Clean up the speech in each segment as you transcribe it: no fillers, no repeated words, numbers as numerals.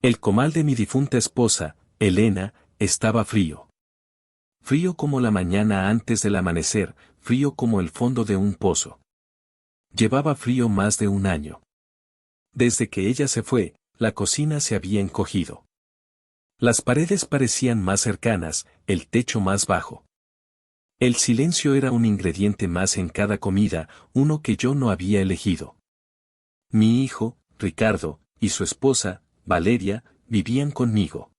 El comal de mi difunta esposa, Elena, estaba frío. Frío como la mañana antes del amanecer, frío como el fondo de un pozo. Llevaba frío más de un año. Desde que ella se fue, la cocina se había encogido. Las paredes parecían más cercanas, el techo más bajo. El silencio era un ingrediente más en cada comida, uno que yo no había elegido. Mi hijo, Ricardo, y su esposa, Valeria, vivían conmigo.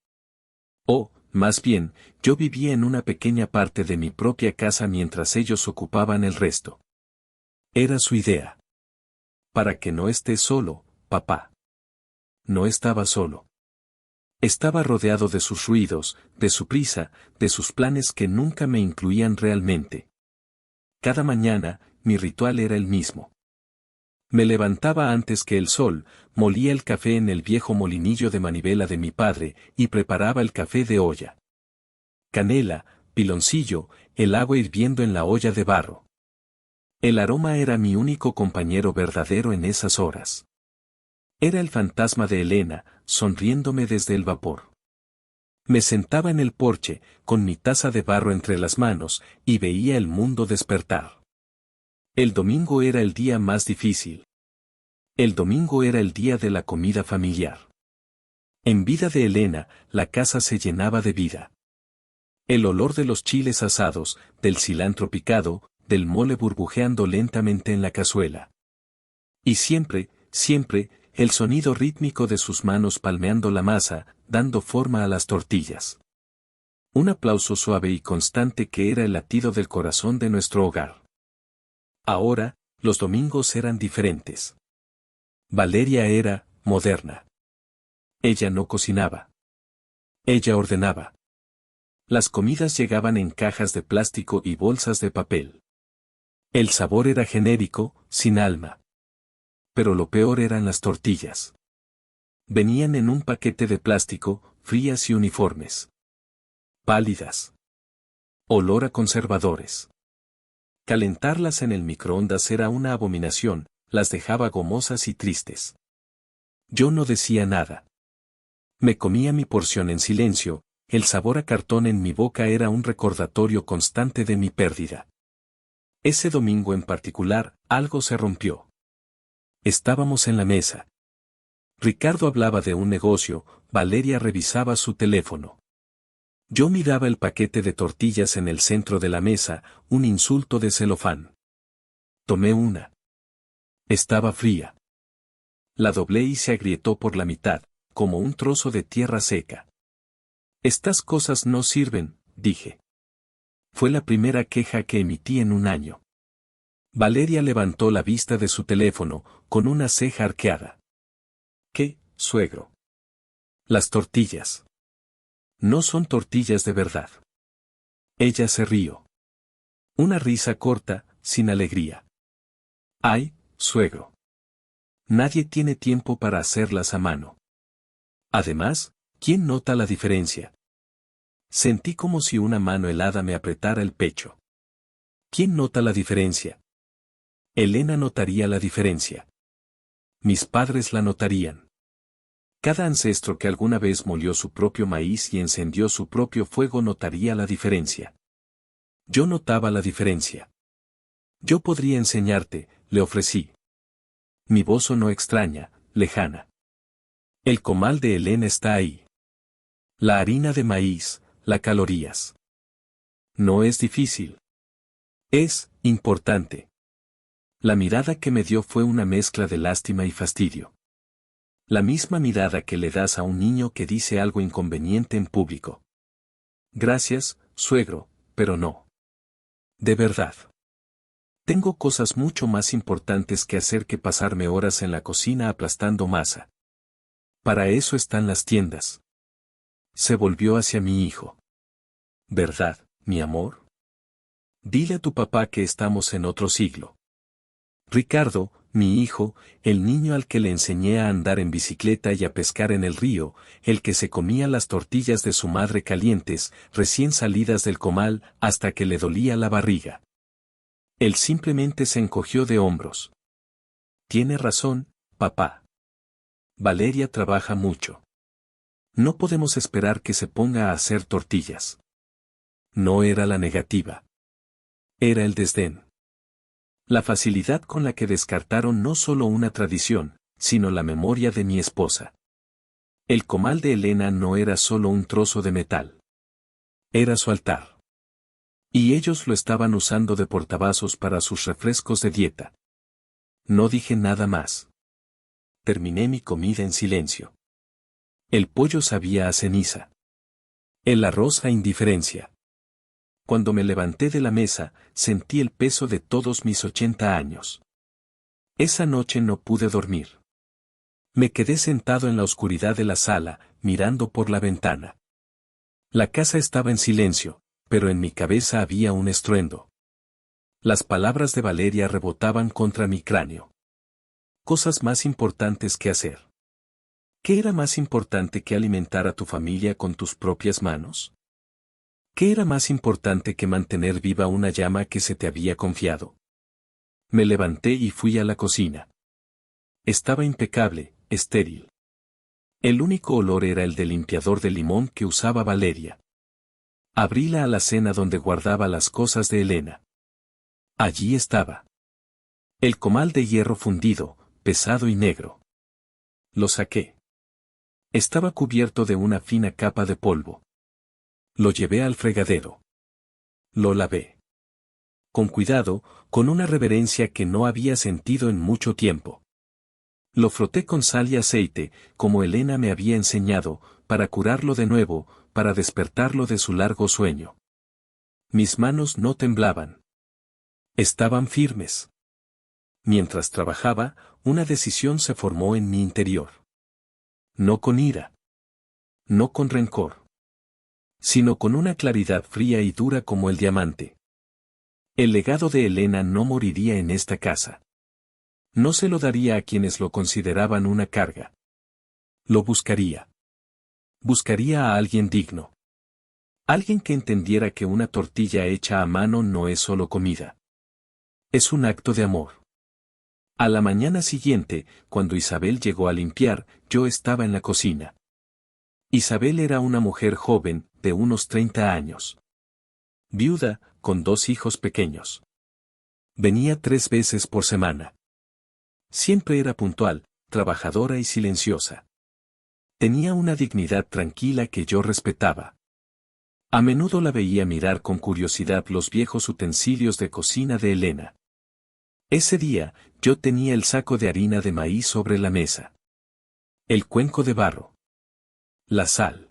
O, más bien, yo vivía en una pequeña parte de mi propia casa mientras ellos ocupaban el resto. Era su idea. Para que no estés solo, papá. No estaba solo. Estaba rodeado de sus ruidos, de su prisa, de sus planes que nunca me incluían realmente. Cada mañana, mi ritual era el mismo. Me levantaba antes que el sol, molía el café en el viejo molinillo de manivela de mi padre y preparaba el café de olla. Canela, piloncillo, el agua hirviendo en la olla de barro. El aroma era mi único compañero verdadero en esas horas. Era el fantasma de Elena, sonriéndome desde el vapor. Me sentaba en el porche, con mi taza de barro entre las manos, y veía el mundo despertar. El domingo era el día más difícil. El domingo era el día de la comida familiar. En vida de Elena, la casa se llenaba de vida. El olor de los chiles asados, del cilantro picado, del mole burbujeando lentamente en la cazuela. Y siempre, siempre, el sonido rítmico de sus manos palmeando la masa, dando forma a las tortillas. Un aplauso suave y constante que era el latido del corazón de nuestro hogar. Ahora, los domingos eran diferentes. Valeria era moderna. Ella no cocinaba. Ella ordenaba. Las comidas llegaban en cajas de plástico y bolsas de papel. El sabor era genérico, sin alma. Pero lo peor eran las tortillas. Venían en un paquete de plástico, frías y uniformes. Pálidas. Olor a conservadores. Calentarlas en el microondas era una abominación, las dejaba gomosas y tristes. Yo no decía nada. Me comía mi porción en silencio, el sabor a cartón en mi boca era un recordatorio constante de mi pérdida. Ese domingo en particular, algo se rompió. Estábamos en la mesa. Ricardo hablaba de un negocio, Valeria revisaba su teléfono. Yo miraba el paquete de tortillas en el centro de la mesa, un insulto de celofán. Tomé una. Estaba fría. La doblé y se agrietó por la mitad, como un trozo de tierra seca. Estas cosas no sirven, dije. Fue la primera queja que emití en un año. Valeria levantó la vista de su teléfono, con una ceja arqueada. ¿Qué, suegro? Las tortillas. No son tortillas de verdad. Ella se rió. Una risa corta, sin alegría. Ay, suegro. Nadie tiene tiempo para hacerlas a mano. Además, ¿quién nota la diferencia? Sentí como si una mano helada me apretara el pecho. ¿Quién nota la diferencia? Elena notaría la diferencia. Mis padres la notarían. Cada ancestro que alguna vez molió su propio maíz y encendió su propio fuego notaría la diferencia. Yo notaba la diferencia. Yo podría enseñarte, le ofrecí. Mi voz sonó extraña, lejana. El comal de Elena está ahí. La harina de maíz, las calorías. No es difícil. Es importante. La mirada que me dio fue una mezcla de lástima y fastidio. La misma mirada que le das a un niño que dice algo inconveniente en público. Gracias, suegro, pero no. De verdad. Tengo cosas mucho más importantes que hacer que pasarme horas en la cocina aplastando masa. Para eso están las tiendas. Se volvió hacia mi hijo. ¿Verdad, mi amor? Dile a tu papá que estamos en otro siglo. Ricardo, mi hijo, el niño al que le enseñé a andar en bicicleta y a pescar en el río, el que se comía las tortillas de su madre calientes, recién salidas del comal, hasta que le dolía la barriga. Él simplemente se encogió de hombros. Tiene razón, papá. Valeria trabaja mucho. No podemos esperar que se ponga a hacer tortillas. No era la negativa. Era el desdén. La facilidad con la que descartaron no solo una tradición, sino la memoria de mi esposa. El comal de Elena no era solo un trozo de metal. Era su altar. Y ellos lo estaban usando de portavasos para sus refrescos de dieta. No dije nada más. Terminé mi comida en silencio. El pollo sabía a ceniza. El arroz a indiferencia. Cuando me levanté de la mesa, sentí el peso de todos mis 80 años. Esa noche no pude dormir. Me quedé sentado en la oscuridad de la sala, mirando por la ventana. La casa estaba en silencio, pero en mi cabeza había un estruendo. Las palabras de Valeria rebotaban contra mi cráneo. Cosas más importantes que hacer. ¿Qué era más importante que alimentar a tu familia con tus propias manos? ¿Qué era más importante que mantener viva una llama que se te había confiado? Me levanté y fui a la cocina. Estaba impecable, estéril. El único olor era el del limpiador de limón que usaba Valeria. Abrí la alacena donde guardaba las cosas de Elena. Allí estaba. El comal de hierro fundido, pesado y negro. Lo saqué. Estaba cubierto de una fina capa de polvo. Lo llevé al fregadero. Lo lavé. Con cuidado, con una reverencia que no había sentido en mucho tiempo. Lo froté con sal y aceite, como Elena me había enseñado, para curarlo de nuevo, para despertarlo de su largo sueño. Mis manos no temblaban. Estaban firmes. Mientras trabajaba, una decisión se formó en mi interior. No con ira. No con rencor. Sino con una claridad fría y dura como el diamante. El legado de Elena no moriría en esta casa. No se lo daría a quienes lo consideraban una carga. Lo buscaría. Buscaría a alguien digno. Alguien que entendiera que una tortilla hecha a mano no es solo comida. Es un acto de amor. A la mañana siguiente, cuando Isabel llegó a limpiar, yo estaba en la cocina. Isabel era una mujer joven, de unos 30 años. Viuda, con 2 hijos pequeños. Venía 3 veces por semana. Siempre era puntual, trabajadora y silenciosa. Tenía una dignidad tranquila que yo respetaba. A menudo la veía mirar con curiosidad los viejos utensilios de cocina de Elena. Ese día, yo tenía el saco de harina de maíz sobre la mesa. El cuenco de barro. La sal.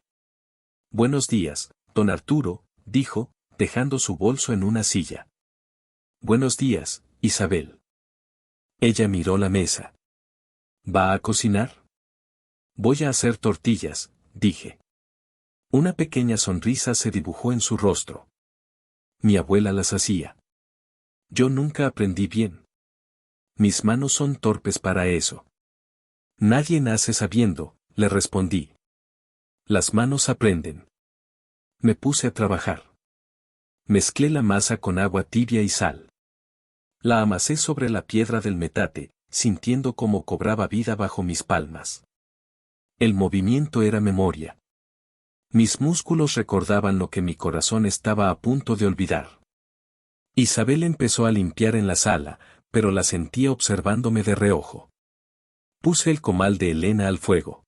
Buenos días, don Arturo, dijo, dejando su bolso en una silla. Buenos días, Isabel. Ella miró la mesa. ¿Va a cocinar? Voy a hacer tortillas, dije. Una pequeña sonrisa se dibujó en su rostro. Mi abuela las hacía. Yo nunca aprendí bien. Mis manos son torpes para eso. Nadie nace sabiendo, le respondí. Las manos aprenden. Me puse a trabajar. Mezclé la masa con agua tibia y sal. La amasé sobre la piedra del metate, sintiendo cómo cobraba vida bajo mis palmas. El movimiento era memoria. Mis músculos recordaban lo que mi corazón estaba a punto de olvidar. Isabel empezó a limpiar en la sala, pero la sentía observándome de reojo. Puse el comal de Elena al fuego.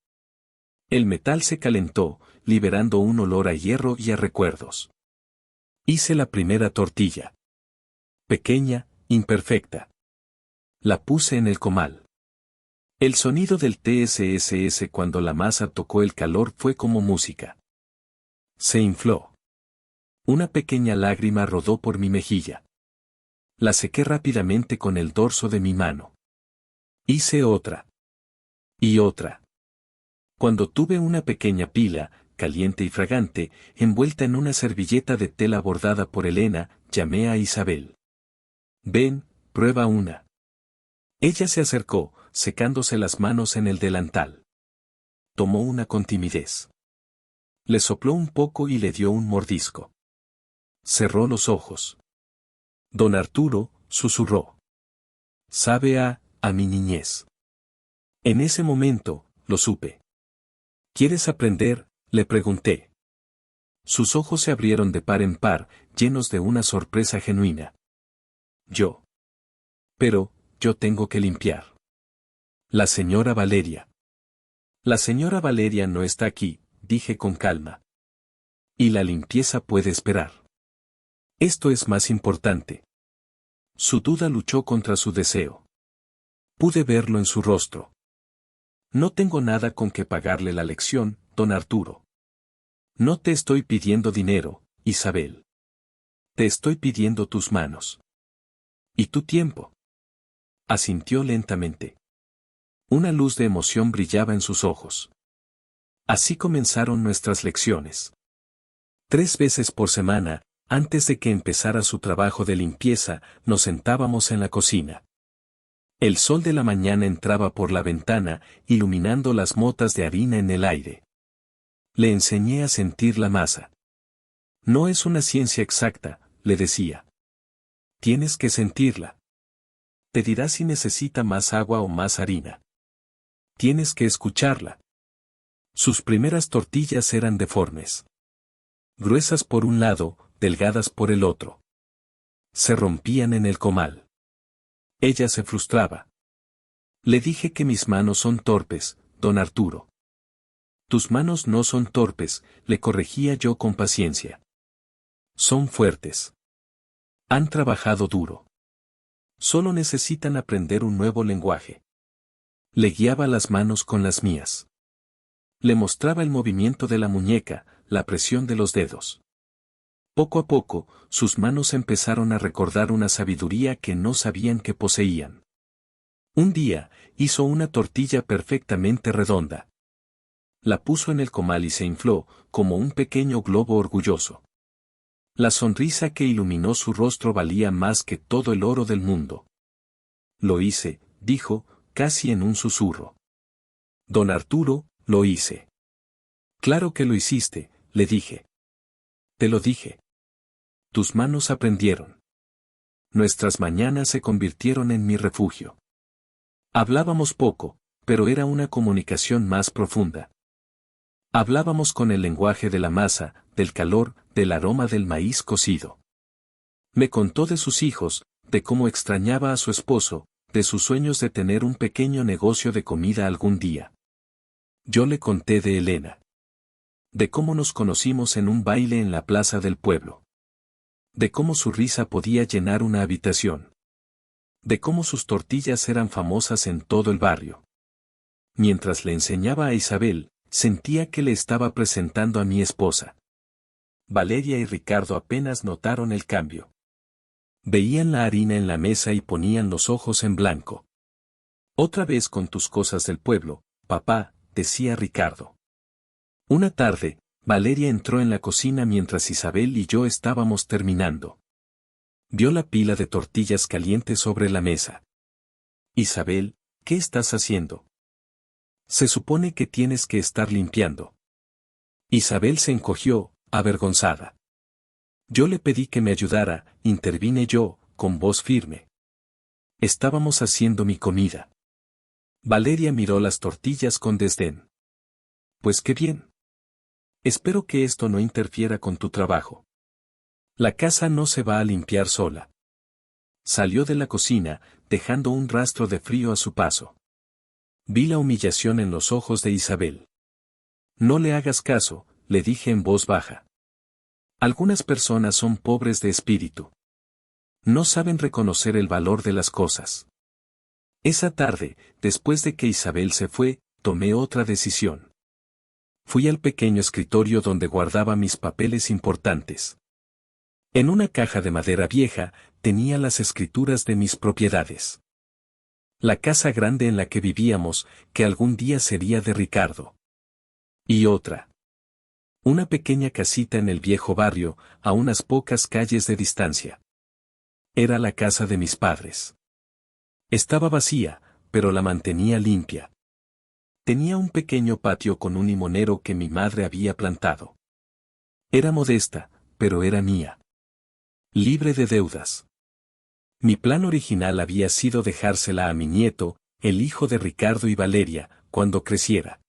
El metal se calentó, liberando un olor a hierro y a recuerdos. Hice la primera tortilla. Pequeña, imperfecta. La puse en el comal. El sonido del TSSS cuando la masa tocó el calor fue como música. Se infló. Una pequeña lágrima rodó por mi mejilla. La sequé rápidamente con el dorso de mi mano. Hice otra. Y otra. Cuando tuve una pequeña pila, caliente y fragante, envuelta en una servilleta de tela bordada por Elena, llamé a Isabel. Ven, prueba una. Ella se acercó, secándose las manos en el delantal. Tomó una con timidez. Le sopló un poco y le dio un mordisco. Cerró los ojos. Don Arturo, susurró. Sabe a mi niñez. En ese momento, lo supe. ¿Quieres aprender?, le pregunté. Sus ojos se abrieron de par en par, llenos de una sorpresa genuina. Yo. Pero, yo tengo que limpiar. La señora Valeria. La señora Valeria no está aquí, dije con calma. Y la limpieza puede esperar. Esto es más importante. Su duda luchó contra su deseo. Pude verlo en su rostro. No tengo nada con que pagarle la lección, don Arturo. No te estoy pidiendo dinero, Isabel. Te estoy pidiendo tus manos. ¿Y tu tiempo? Asintió lentamente. Una luz de emoción brillaba en sus ojos. Así comenzaron nuestras lecciones. 3 veces por semana, antes de que empezara su trabajo de limpieza, nos sentábamos en la cocina. El sol de la mañana entraba por la ventana, iluminando las motas de harina en el aire. Le enseñé a sentir la masa. No es una ciencia exacta, le decía. Tienes que sentirla. Te dirá si necesita más agua o más harina. Tienes que escucharla. Sus primeras tortillas eran deformes. Gruesas por un lado, delgadas por el otro. Se rompían en el comal. Ella se frustraba. Le dije que mis manos son torpes, don Arturo. Tus manos no son torpes, le corregía yo con paciencia. Son fuertes. Han trabajado duro. Solo necesitan aprender un nuevo lenguaje. Le guiaba las manos con las mías. Le mostraba el movimiento de la muñeca, la presión de los dedos. Poco a poco, sus manos empezaron a recordar una sabiduría que no sabían que poseían. Un día, hizo una tortilla perfectamente redonda. La puso en el comal y se infló, como un pequeño globo orgulloso. La sonrisa que iluminó su rostro valía más que todo el oro del mundo. Lo hice, dijo, casi en un susurro. Don Arturo, lo hice. Claro que lo hiciste, le dije. Te lo dije. Tus manos aprendieron. Nuestras mañanas se convirtieron en mi refugio. Hablábamos poco, pero era una comunicación más profunda. Hablábamos con el lenguaje de la masa, del calor, del aroma del maíz cocido. Me contó de sus hijos, de cómo extrañaba a su esposo, de sus sueños de tener un pequeño negocio de comida algún día. Yo le conté de Elena. De cómo nos conocimos en un baile en la plaza del pueblo. De cómo su risa podía llenar una habitación. De cómo sus tortillas eran famosas en todo el barrio. Mientras le enseñaba a Isabel, sentía que le estaba presentando a mi esposa. Valeria y Ricardo apenas notaron el cambio. Veían la harina en la mesa y ponían los ojos en blanco. Otra vez con tus cosas del pueblo, papá, decía Ricardo. Una tarde, Valeria entró en la cocina mientras Isabel y yo estábamos terminando. Vio la pila de tortillas calientes sobre la mesa. Isabel, ¿qué estás haciendo? Se supone que tienes que estar limpiando. Isabel se encogió, avergonzada. Yo le pedí que me ayudara, intervine yo, con voz firme. Estábamos haciendo mi comida. Valeria miró las tortillas con desdén. Pues qué bien. Espero que esto no interfiera con tu trabajo. La casa no se va a limpiar sola. Salió de la cocina, dejando un rastro de frío a su paso. Vi la humillación en los ojos de Isabel. No le hagas caso, le dije en voz baja. Algunas personas son pobres de espíritu. No saben reconocer el valor de las cosas. Esa tarde, después de que Isabel se fue, tomé otra decisión. Fui al pequeño escritorio donde guardaba mis papeles importantes. En una caja de madera vieja, tenía las escrituras de mis propiedades. La casa grande en la que vivíamos, que algún día sería de Ricardo. Y otra. Una pequeña casita en el viejo barrio, a unas pocas calles de distancia. Era la casa de mis padres. Estaba vacía, pero la mantenía limpia. Tenía un pequeño patio con un limonero que mi madre había plantado. Era modesta, pero era mía. Libre de deudas. Mi plan original había sido dejársela a mi nieto, el hijo de Ricardo y Valeria, cuando creciera.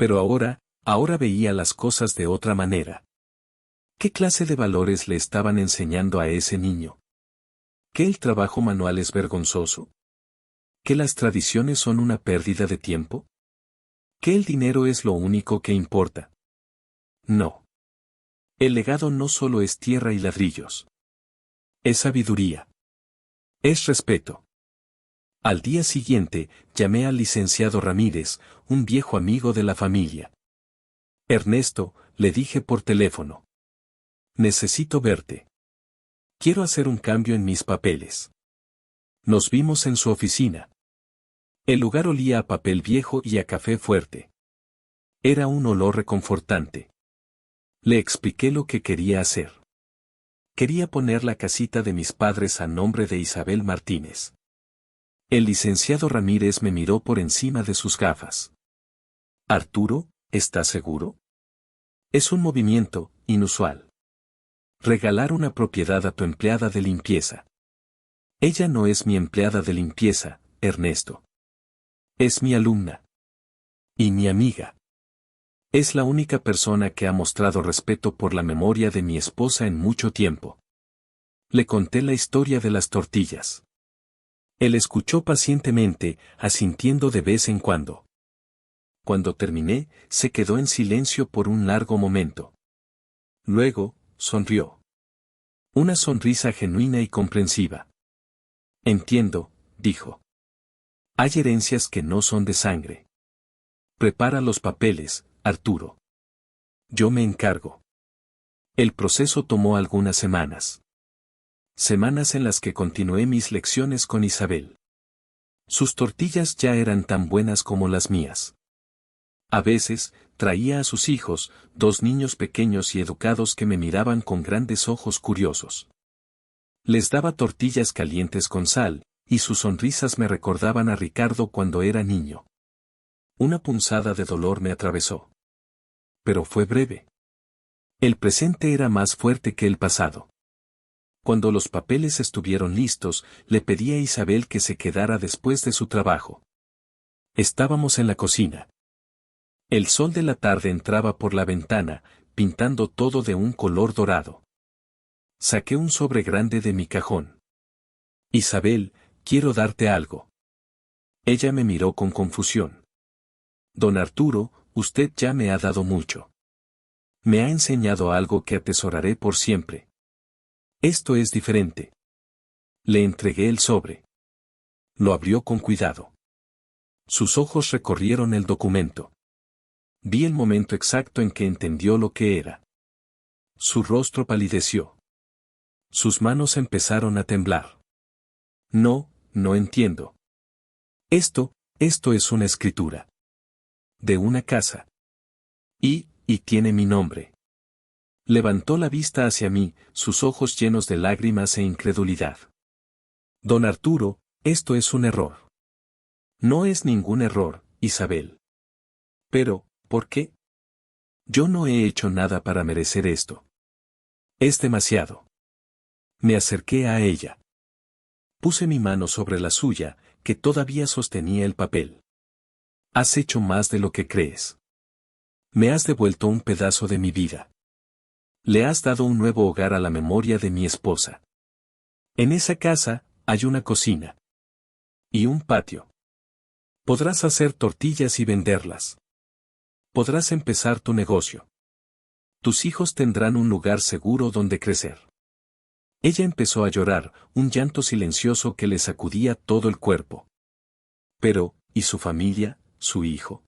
Pero ahora veía las cosas de otra manera. ¿Qué clase de valores le estaban enseñando a ese niño? ¿Que el trabajo manual es vergonzoso? ¿Que las tradiciones son una pérdida de tiempo? ¿Que el dinero es lo único que importa? No. El legado no solo es tierra y ladrillos. Es sabiduría. Es respeto. Al día siguiente, llamé al licenciado Ramírez, un viejo amigo de la familia. Ernesto, le dije por teléfono. Necesito verte. Quiero hacer un cambio en mis papeles. Nos vimos en su oficina. El lugar olía a papel viejo y a café fuerte. Era un olor reconfortante. Le expliqué lo que quería hacer. Quería poner la casita de mis padres a nombre de Isabel Martínez. El licenciado Ramírez me miró por encima de sus gafas. Arturo, ¿estás seguro? Es un movimiento inusual. Regalar una propiedad a tu empleada de limpieza. Ella no es mi empleada de limpieza, Ernesto. Es mi alumna. Y mi amiga. Es la única persona que ha mostrado respeto por la memoria de mi esposa en mucho tiempo. Le conté la historia de las tortillas. Él escuchó pacientemente, asintiendo de vez en cuando. Cuando terminé, se quedó en silencio por un largo momento. Luego, sonrió. Una sonrisa genuina y comprensiva. Entiendo, dijo. Hay herencias que no son de sangre. Prepara los papeles, Arturo. Yo me encargo. El proceso tomó algunas semanas. Semanas en las que continué mis lecciones con Isabel. Sus tortillas ya eran tan buenas como las mías. A veces, traía a sus hijos, dos niños pequeños y educados que me miraban con grandes ojos curiosos. Les daba tortillas calientes con sal, y sus sonrisas me recordaban a Ricardo cuando era niño. Una punzada de dolor me atravesó. Pero fue breve. El presente era más fuerte que el pasado. Cuando los papeles estuvieron listos, le pedí a Isabel que se quedara después de su trabajo. Estábamos en la cocina. El sol de la tarde entraba por la ventana, pintando todo de un color dorado. Saqué un sobre grande de mi cajón. Isabel, quiero darte algo. Ella me miró con confusión. Don Arturo, usted ya me ha dado mucho. Me ha enseñado algo que atesoraré por siempre. Esto es diferente. Le entregué el sobre. Lo abrió con cuidado. Sus ojos recorrieron el documento. Vi el momento exacto en que entendió lo que era. Su rostro palideció. Sus manos empezaron a temblar. No entiendo. Esto es una escritura. De una casa. Y tiene mi nombre. Levantó la vista hacia mí, sus ojos llenos de lágrimas e incredulidad. Don Arturo, esto es un error. No es ningún error, Isabel. Pero, ¿por qué? Yo no he hecho nada para merecer esto. Es demasiado. Me acerqué a ella. Puse mi mano sobre la suya, que todavía sostenía el papel. Has hecho más de lo que crees. Me has devuelto un pedazo de mi vida. Le has dado un nuevo hogar a la memoria de mi esposa. En esa casa, hay una cocina. Y un patio. Podrás hacer tortillas y venderlas. Podrás empezar tu negocio. Tus hijos tendrán un lugar seguro donde crecer. Ella empezó a llorar, un llanto silencioso que le sacudía todo el cuerpo. Pero, ¿y su familia, su hijo?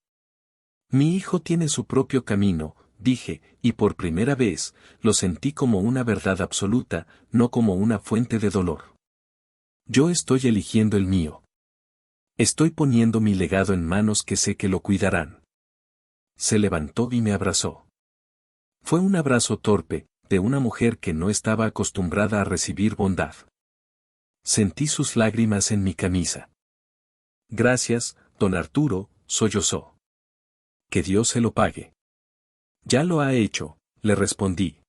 Mi hijo tiene su propio camino, dije, y por primera vez, lo sentí como una verdad absoluta, no como una fuente de dolor. Yo estoy eligiendo el mío. Estoy poniendo mi legado en manos que sé que lo cuidarán. Se levantó y me abrazó. Fue un abrazo torpe, de una mujer que no estaba acostumbrada a recibir bondad. Sentí sus lágrimas en mi camisa. Gracias, don Arturo, sollozó. Que Dios se lo pague. Ya lo ha hecho, le respondí.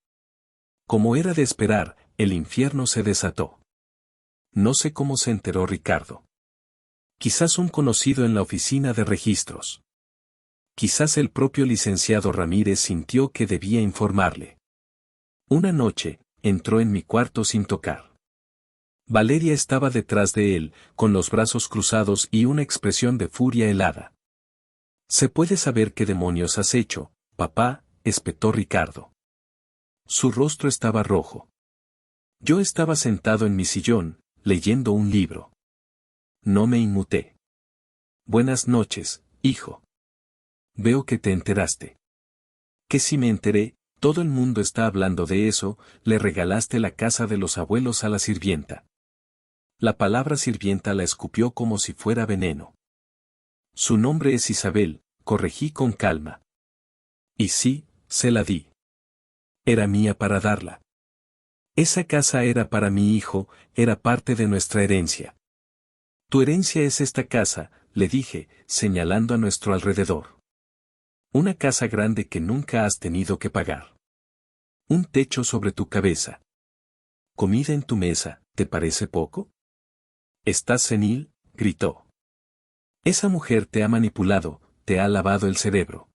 Como era de esperar, el infierno se desató. No sé cómo se enteró Ricardo. Quizás un conocido en la oficina de registros. Quizás el propio licenciado Ramírez sintió que debía informarle. Una noche, entró en mi cuarto sin tocar. Valeria estaba detrás de él, con los brazos cruzados y una expresión de furia helada. ¿Se puede saber qué demonios has hecho, papá?, espetó Ricardo. Su rostro estaba rojo. Yo estaba sentado en mi sillón, leyendo un libro. No me inmuté. Buenas noches, hijo. Veo que te enteraste. Que si me enteré, todo el mundo está hablando de eso, le regalaste la casa de los abuelos a la sirvienta. La palabra sirvienta la escupió como si fuera veneno. Su nombre es Isabel, corregí con calma. Y sí, se la di. Era mía para darla. Esa casa era para mi hijo, era parte de nuestra herencia. Tu herencia es esta casa, le dije, señalando a nuestro alrededor. Una casa grande que nunca has tenido que pagar. Un techo sobre tu cabeza. Comida en tu mesa, ¿te parece poco? ¿Estás senil?, gritó. Esa mujer te ha manipulado, te ha lavado el cerebro.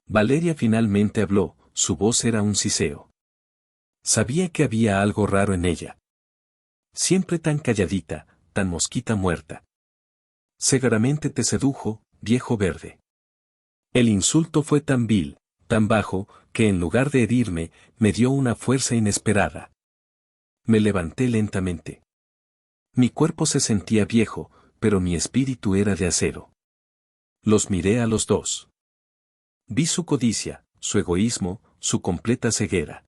Valeria finalmente habló, su voz era un siseo. Sabía que había algo raro en ella. Siempre tan calladita, tan mosquita muerta. Seguramente te sedujo, viejo verde. El insulto fue tan vil, tan bajo, que en lugar de herirme, me dio una fuerza inesperada. Me levanté lentamente. Mi cuerpo se sentía viejo, pero mi espíritu era de acero. Los miré a los dos. Vi su codicia, su egoísmo, su completa ceguera.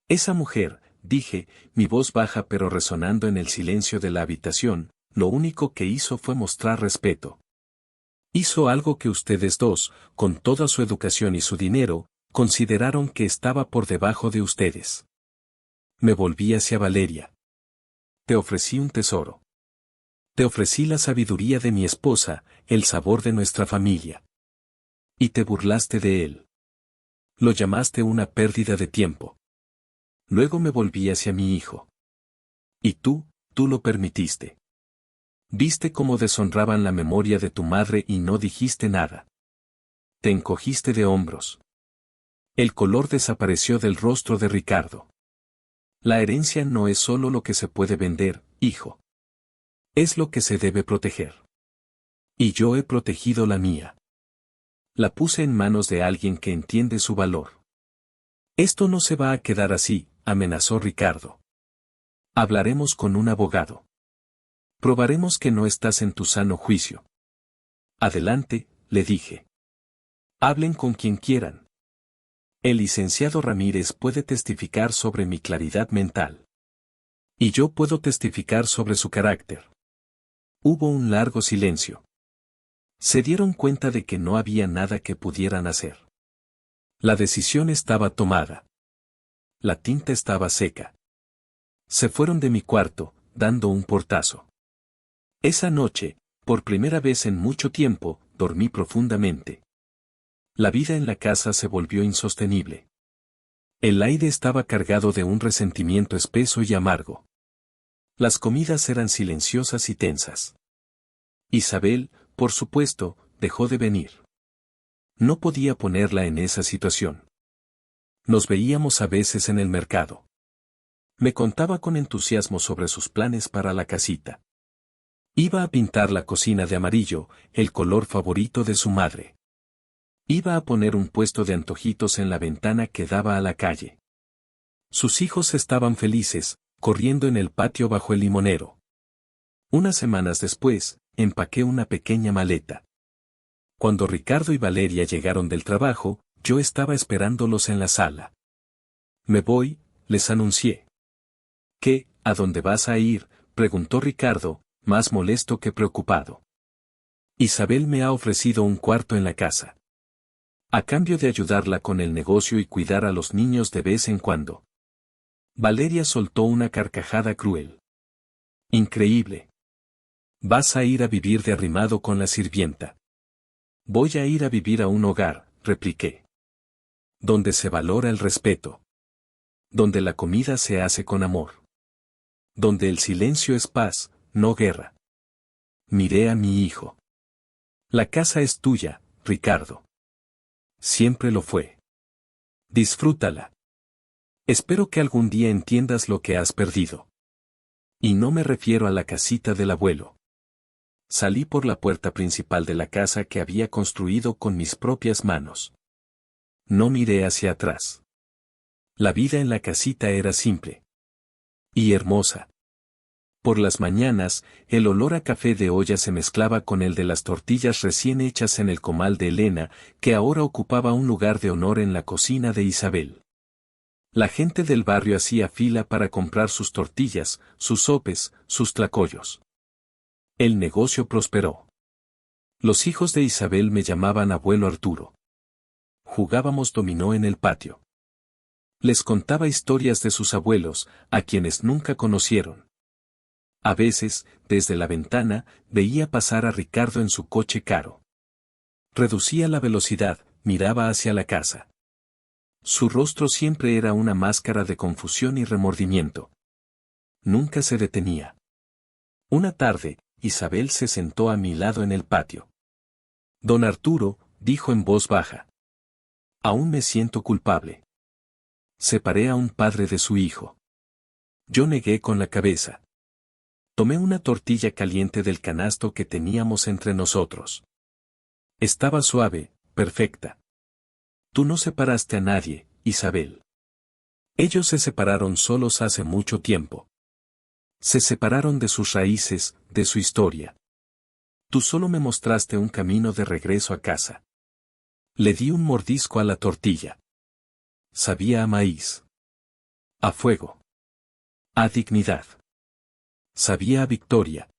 Esa mujer, dije, mi voz baja pero resonando en el silencio de la habitación, lo único que hizo fue mostrar respeto. Hizo algo que ustedes dos, con toda su educación y su dinero, consideraron que estaba por debajo de ustedes. Me volví hacia Valeria. Te ofrecí un tesoro. Te ofrecí la sabiduría de mi esposa, el sabor de nuestra familia. Y te burlaste de él. Lo llamaste una pérdida de tiempo. Luego me volví hacia mi hijo. Y tú lo permitiste. Viste cómo deshonraban la memoria de tu madre y no dijiste nada. Te encogiste de hombros. El color desapareció del rostro de Ricardo. La herencia no es solo lo que se puede vender, hijo. Es lo que se debe proteger. Y yo he protegido la mía. La puse en manos de alguien que entiende su valor. Esto no se va a quedar así, amenazó Ricardo. Hablaremos con un abogado. Probaremos que no estás en tu sano juicio. Adelante, le dije. Hablen con quien quieran. El licenciado Ramírez puede testificar sobre mi claridad mental. Y yo puedo testificar sobre su carácter. Hubo un largo silencio. Se dieron cuenta de que no había nada que pudieran hacer. La decisión estaba tomada. La tinta estaba seca. Se fueron de mi cuarto, dando un portazo. Esa noche, por primera vez en mucho tiempo, dormí profundamente. La vida en la casa se volvió insostenible. El aire estaba cargado de un resentimiento espeso y amargo. Las comidas eran silenciosas y tensas. Isabel, por supuesto, dejó de venir. No podía ponerla en esa situación. Nos veíamos a veces en el mercado. Me contaba con entusiasmo sobre sus planes para la casita. Iba a pintar la cocina de amarillo, el color favorito de su madre. Iba a poner un puesto de antojitos en la ventana que daba a la calle. Sus hijos estaban felices, corriendo en el patio bajo el limonero. Unas semanas después, empaqué una pequeña maleta. Cuando Ricardo y Valeria llegaron del trabajo, yo estaba esperándolos en la sala. Me voy, les anuncié. ¿Qué, a dónde vas a ir?, preguntó Ricardo, más molesto que preocupado. Isabel me ha ofrecido un cuarto en la casa. A cambio de ayudarla con el negocio y cuidar a los niños de vez en cuando. Valeria soltó una carcajada cruel. Increíble. Vas a ir a vivir de arrimado con la sirvienta. Voy a ir a vivir a un hogar, repliqué. Donde se valora el respeto. Donde la comida se hace con amor. Donde el silencio es paz, no guerra. Miré a mi hijo. La casa es tuya, Ricardo. Siempre lo fue. Disfrútala. Espero que algún día entiendas lo que has perdido. Y no me refiero a la casita del abuelo. Salí por la puerta principal de la casa que había construido con mis propias manos. No miré hacia atrás. La vida en la casita era simple. Y hermosa. Por las mañanas, el olor a café de olla se mezclaba con el de las tortillas recién hechas en el comal de Elena, que ahora ocupaba un lugar de honor en la cocina de Isabel. La gente del barrio hacía fila para comprar sus tortillas, sus sopes, sus tlacoyos. El negocio prosperó. Los hijos de Isabel me llamaban abuelo Arturo. Jugábamos dominó en el patio. Les contaba historias de sus abuelos, a quienes nunca conocieron. A veces, desde la ventana, veía pasar a Ricardo en su coche caro. Reducía la velocidad, miraba hacia la casa. Su rostro siempre era una máscara de confusión y remordimiento. Nunca se detenía. Una tarde, Isabel se sentó a mi lado en el patio. Don Arturo, dijo en voz baja. Aún me siento culpable. Separé a un padre de su hijo. Yo negué con la cabeza. Tomé una tortilla caliente del canasto que teníamos entre nosotros. Estaba suave, perfecta. Tú no separaste a nadie, Isabel. Ellos se separaron solos hace mucho tiempo. Se separaron de sus raíces, de su historia. Tú solo me mostraste un camino de regreso a casa. Le di un mordisco a la tortilla. Sabía a maíz. A fuego. A dignidad. Sabía a victoria.